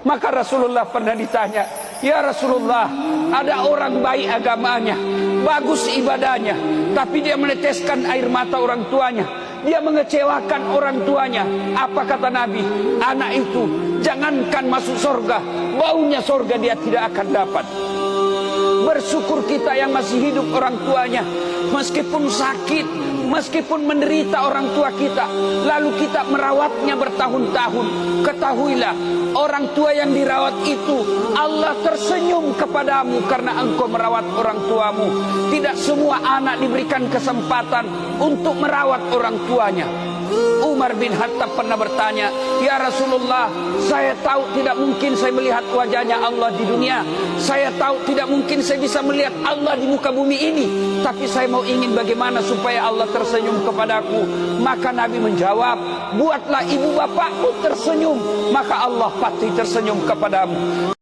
Maka Rasulullah pernah ditanya, "Ya Rasulullah, ada orang baik agamanya, bagus ibadahnya, tapi dia meneteskan air mata orang tuanya, dia mengecewakan orang tuanya." Apa kata Nabi? Anak itu jangankan masuk surga, baunya surga dia tidak akan dapat. Bersyukur kita yang masih hidup orang tuanya, meskipun sakit, meskipun menderita orang tua kita, lalu kita merawatnya bertahun-tahun. Ketahuilah, orang tua yang dirawat itu Allah tersenyum kepadamu karena engkau merawat orang tuamu. Tidak semua anak diberikan kesempatan untuk merawat orang tuanya. Umar bin Khattab pernah bertanya, "Ya Rasulullah, saya tahu tidak mungkin saya melihat wajahnya Allah di dunia. Saya tahu tidak mungkin saya bisa melihat Allah di muka bumi ini. Tapi saya mau ingin bagaimana supaya Allah tersenyum kepadaku." Maka Nabi menjawab, "Buatlah ibu bapakmu tersenyum, maka Allah pasti tersenyum kepadamu."